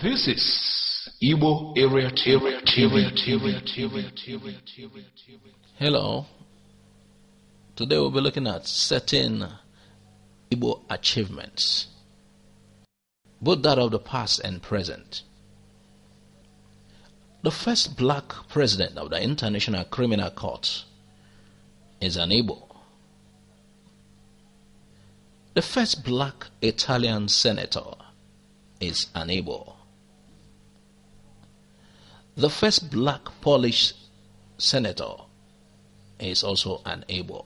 This is Igbo area. Hello. Today we'll be looking at certain Igbo achievements, both that of the past and present. The first black president of the International Criminal Court is an Igbo. The first black Italian senator is an Igbo. The first black Polish senator is also an Igbo.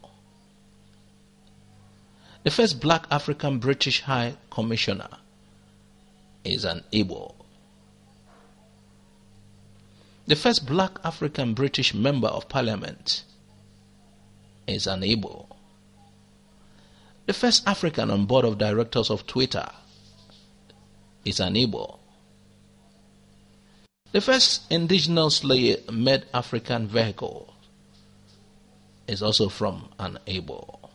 The first black African British High Commissioner is an Igbo. The first black African British Member of Parliament is an Igbo. The first African on board of directors of Twitter is an Igbo. The first indigenously made African vehicle is also from an Igbo.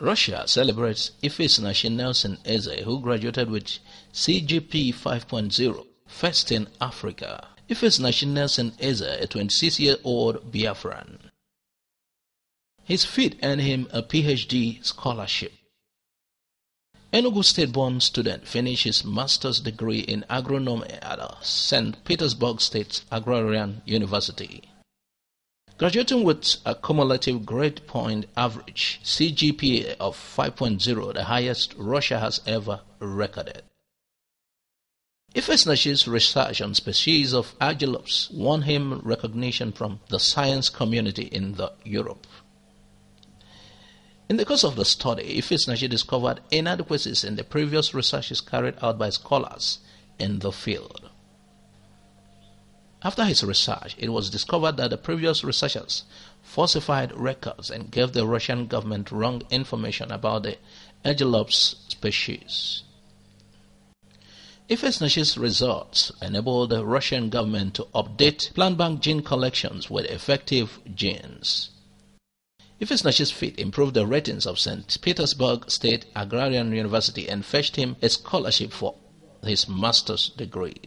Russia celebrates Ifeanyi Nelson Eze, who graduated with CGP 5.0, first in Africa. Ifeanyi Nelson Eze, a 26-year-old Biafran. His feat earned him a PhD scholarship. Enugu State-born student finished his master's degree in agronomy at St. Petersburg State Agrarian University. Graduating with a cumulative grade point average CGPA of 5.0, the highest Russia has ever recorded. Ifeanyi's research on species of antelopes won him recognition from the science community in Europe. In the course of the study, Ifeanyi discovered inadequacies in the previous researches carried out by scholars in the field. After his research, it was discovered that the previous researchers falsified records and gave the Russian government wrong information about the antelopes species. Ifeanyi's results enabled the Russian government to update plant bank gene collections with effective genes. Ifeanyi's feat improved the ratings of St. Petersburg State Agrarian University and fetched him a scholarship for his master's degree.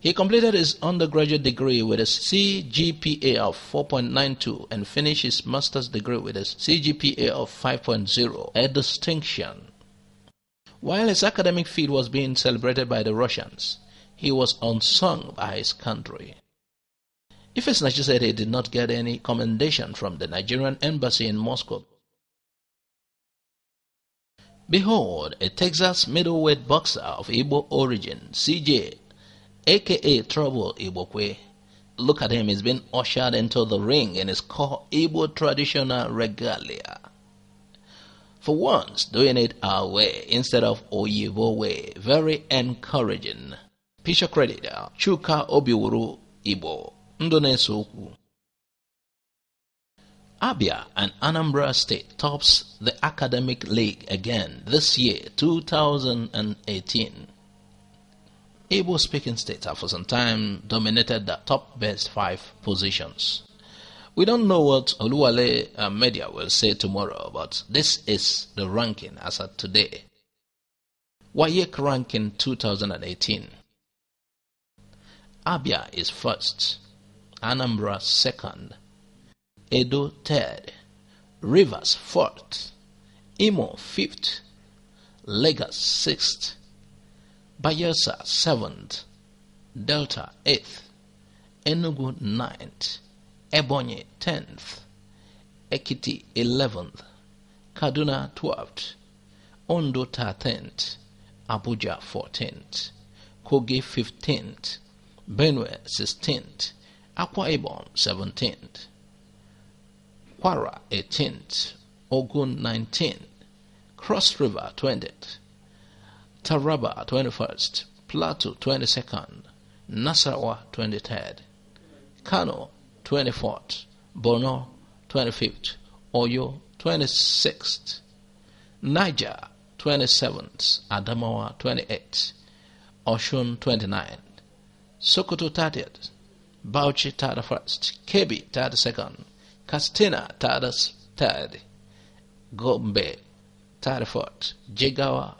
He completed his undergraduate degree with a CGPA of 4.92 and finished his master's degree with a CGPA of 5.0, a distinction. While his academic feat was being celebrated by the Russians, he was unsung by his country. Ifeanyi said he did not get any commendation from the Nigerian embassy in Moscow. Behold, a Texas middleweight boxer of Igbo origin, CJ, aka Trouble Igbokwe. Look at him, he's been ushered into the ring in his core Igbo traditional regalia. For once, doing it our way instead of Oyibo way. Very encouraging. Picture credit, Chuka Obiwuru Igbo. Ndonesokwu. Abia and Anambra State tops the academic league again this year, 2018. Igbo-speaking states have for some time dominated the top best 5 positions. We don't know what Oluwale media will say tomorrow, but this is the ranking as of today. WAEC ranking 2018. Abia is first, Anambra second, Edo third, Rivers fourth, Imo fifth, Lagos sixth, Bayelsa 7th, Delta 8th, Enugu 9th, Ebonyi 10th, Ekiti 11th, Kaduna 12th, Ondo 13th, Abuja 14th, Kogi 15th, Benue 16th, Akwa Ibom 17th, Kwara 18th, Ogun 19th, Cross River 20th, Taraba 21st, Plateau 22nd, Nasarawa 23rd, Kano 24th, Borno 25th, Oyo 26th, Niger 27th, Adamawa 28th, Oshun 29th, Sokoto 30th, Bauchi 31st, Kebbi 32nd, Katsina 33rd, Gombe 34th, Jigawa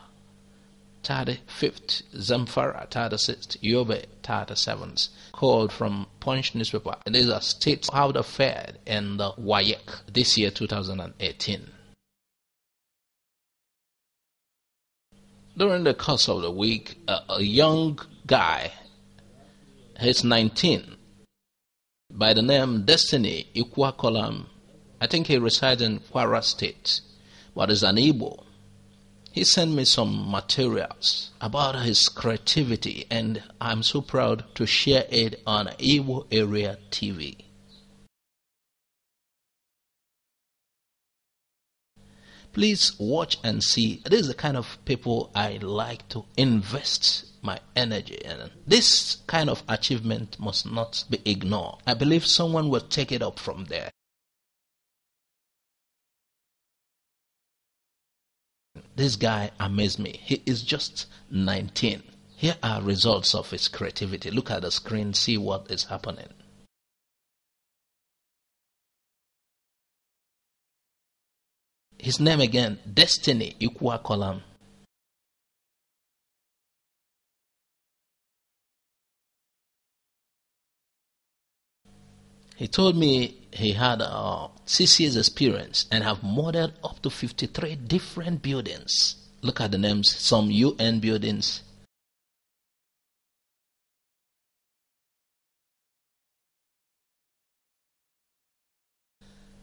35th, Zamfara 36th, Yobe 37th. Called from Punch newspaper. These are states how they fared in the WAEC this year 2018. During the course of the week, a young guy, he's 19, by the name Destiny Ikwakolam. I think he resides in Kwara State, but is an Igbo. He sent me some materials about his creativity, and I'm so proud to share it on Igbo Area TV. Please watch and see. This is the kind of people I like to invest my energy in. This kind of achievement must not be ignored. I believe someone will take it up from there. This guy amazed me. He is just 19. Here are results of his creativity. Look at the screen, see what is happening. His name again, Destiny Ikwakolam. He told me he had 6 years experience and have modeled up to 53 different buildings. Look at the names, some UN buildings.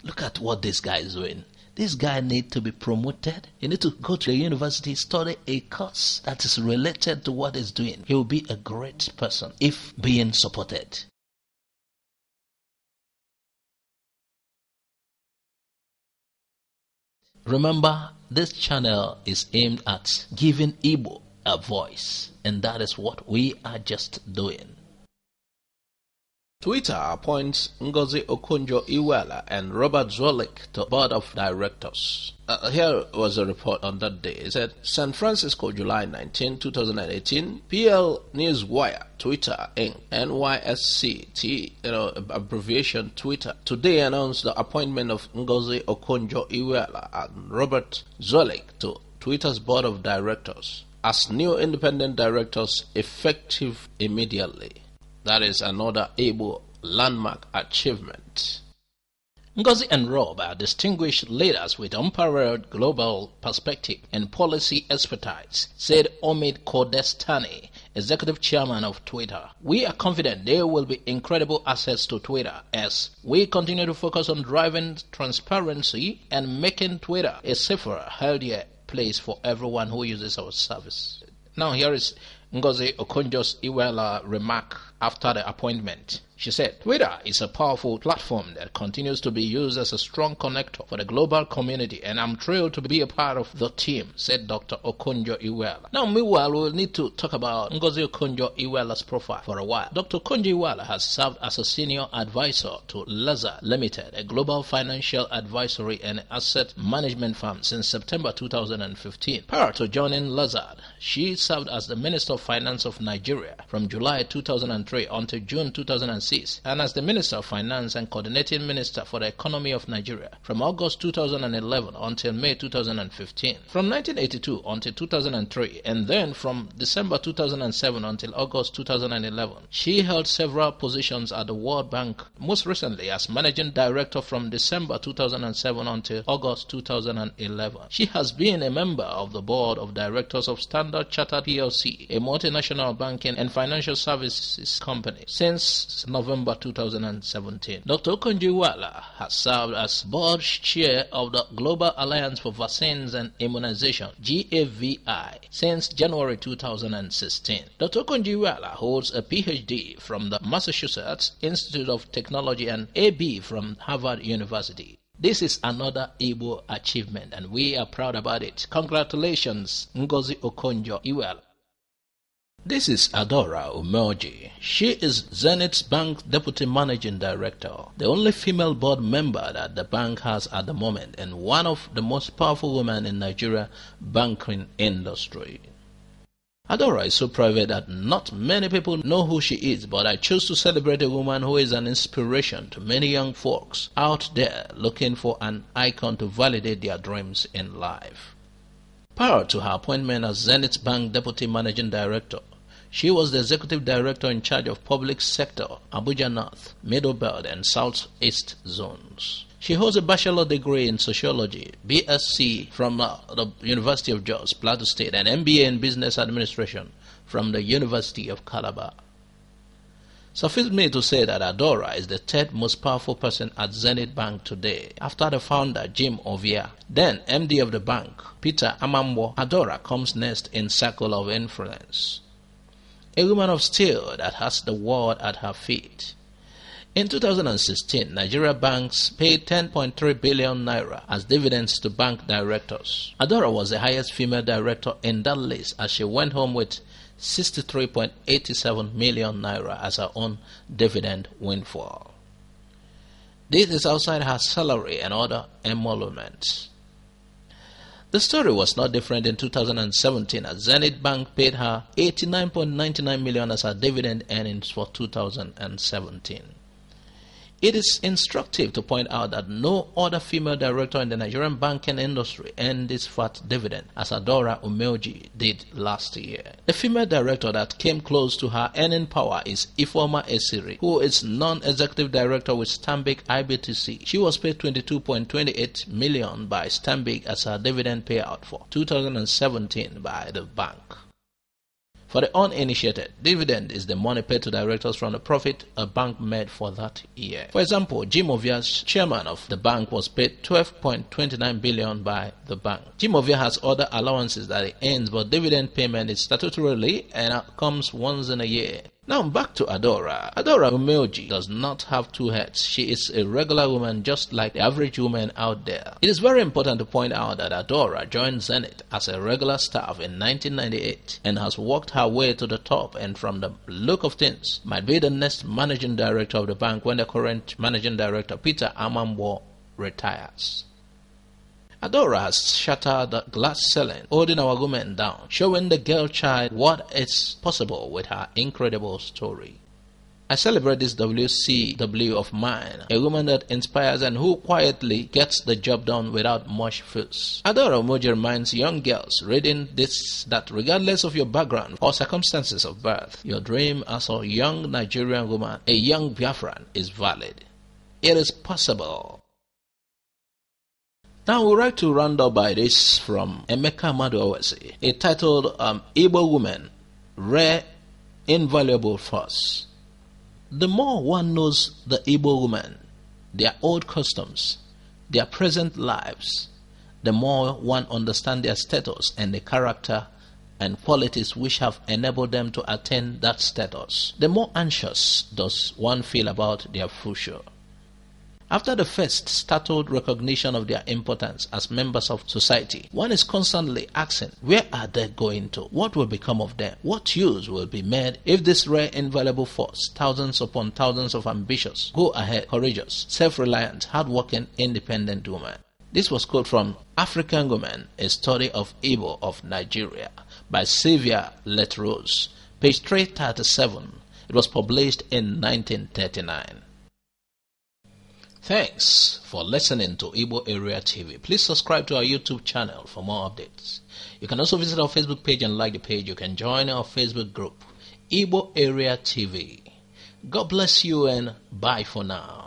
Look at what this guy is doing. This guy needs to be promoted. He needs to go to the university, study a course that is related to what he's doing. He will be a great person if being supported. Remember, this channel is aimed at giving Igbo a voice, and that is what we are just doing. Twitter appoints Ngozi Okonjo-Iweala and Robert Zoellick to board of directors. Here was a report on that day. It said, San Francisco, July 19, 2018, PL Newswire, Twitter, Inc., NYSCT, abbreviation Twitter, today announced the appointment of Ngozi Okonjo-Iweala and Robert Zoellick to Twitter's board of directors as new independent directors effective immediately. That is another Igbo landmark achievement. Ngozi and Rob are distinguished leaders with unparalleled global perspective and policy expertise, said Omid Kodestani, executive chairman of Twitter. We are confident they will be incredible assets to Twitter as we continue to focus on driving transparency and making Twitter a safer, healthier place for everyone who uses our service. Now here is Ngozi Okonjo-Iweala remark after the appointment. She said, Twitter is a powerful platform that continues to be used as a strong connector for the global community, and I'm thrilled to be a part of the team, said Dr. Okonjo-Iweala. Now, meanwhile, we'll need to talk about Ngozi Okonjo-Iweala's profile for a while. Dr. Okonjo-Iweala has served as a senior advisor to Lazard Limited, a global financial advisory and asset management firm, since September 2015. Prior to joining Lazard, she served as the Minister of Finance of Nigeria from July 2003 until June 2006, and as the Minister of Finance and Coordinating Minister for the Economy of Nigeria from August 2011 until May 2015. From 1982 until 2003, and then from December 2007 until August 2011, she held several positions at the World Bank, most recently as Managing Director from December 2007 until August 2011. She has been a member of the Board of Directors of Standard Chartered PLC, a multinational banking and financial services company, since November 2017. Dr. Okonjo-Iweala has served as board chair of the Global Alliance for Vaccines and Immunization, GAVI, since January 2016. Dr. Okonjo-Iweala holds a PhD from the Massachusetts Institute of Technology and AB from Harvard University. This is another Igbo achievement, and we are proud about it. Congratulations, Ngozi Okonjo-Iweala. This is Adora Umeoji. She is Zenith Bank Deputy Managing Director, the only female board member that the bank has at the moment, and one of the most powerful women in Nigeria banking industry. Adora is so private that not many people know who she is, but I choose to celebrate a woman who is an inspiration to many young folks out there looking for an icon to validate their dreams in life. Prior to her appointment as Zenith Bank Deputy Managing Director, she was the Executive Director in charge of Public Sector, Abuja North, Middle Belt and South East zones. She holds a bachelor degree in sociology, BSc from the University of Jos, Plateau State, and MBA in business administration from the University of Calabar. Suffice me to say that Adora is the third most powerful person at Zenith Bank today, after the founder Jim Ovia. Then MD of the bank, Peter Amambo. Adora comes next in circle of influence. A woman of steel that has the world at her feet. In 2016, Nigeria banks paid 10.3 billion naira as dividends to bank directors. Adora was the highest female director in that list as she went home with 63.87 million naira as her own dividend windfall. This is outside her salary and other emoluments. The story was not different in 2017 as Zenith Bank paid her 89.99 million as her dividend earnings for 2017. It is instructive to point out that no other female director in the Nigerian banking industry earned this fat dividend as Adora Umeoji did last year. The female director that came close to her earning power is Ifeoma Esiri, who is non-executive director with Stanbic IBTC. She was paid 22.28 million by Stanbic as her dividend payout for 2017 by the bank. For the uninitiated, dividend is the money paid to directors from the profit a bank made for that year. For example, Jim Ovia's chairman of the bank was paid 12.29 billion by the bank. Jim Ovia has other allowances that he earns, but dividend payment is statutorily and comes once in a year. Now back to Adora. Adora Umeoji does not have two heads. She is a regular woman just like the average woman out there. It is very important to point out that Adora joined Zenith as a regular staff in 1998 and has worked her way to the top, and from the look of things might be the next managing director of the bank when the current managing director Peter Amambo retires. Adora has shattered the glass ceiling, holding our women down, showing the girl child what is possible with her incredible story. I celebrate this WCW of mine, a woman that inspires and who quietly gets the job done without much fuss. Adora Umeoji reminds young girls reading this that regardless of your background or circumstances of birth, your dream as a young Nigerian woman, a young Biafran, is valid. It is possible. Now we like to round up by this from Emeka Maduawesi, a titled Igbo Women, Rare, Invaluable Force. The more one knows the Igbo women, their old customs, their present lives, the more one understands their status and the character and qualities which have enabled them to attain that status, the more anxious does one feel about their future. After the first startled recognition of their importance as members of society, one is constantly asking, where are they going to? What will become of them? What use will be made if this rare invaluable force, thousands upon thousands of ambitious, go-ahead, courageous, self-reliant, hard-working, independent women? This was quoted from African Women, a Study of Igbo of Nigeria by Sylvia Letrose, page 337. It was published in 1939. Thanks for listening to Igbo Area TV. Please subscribe to our YouTube channel for more updates. You can also visit our Facebook page and like the page. You can join our Facebook group, Igbo Area TV. God bless you and bye for now.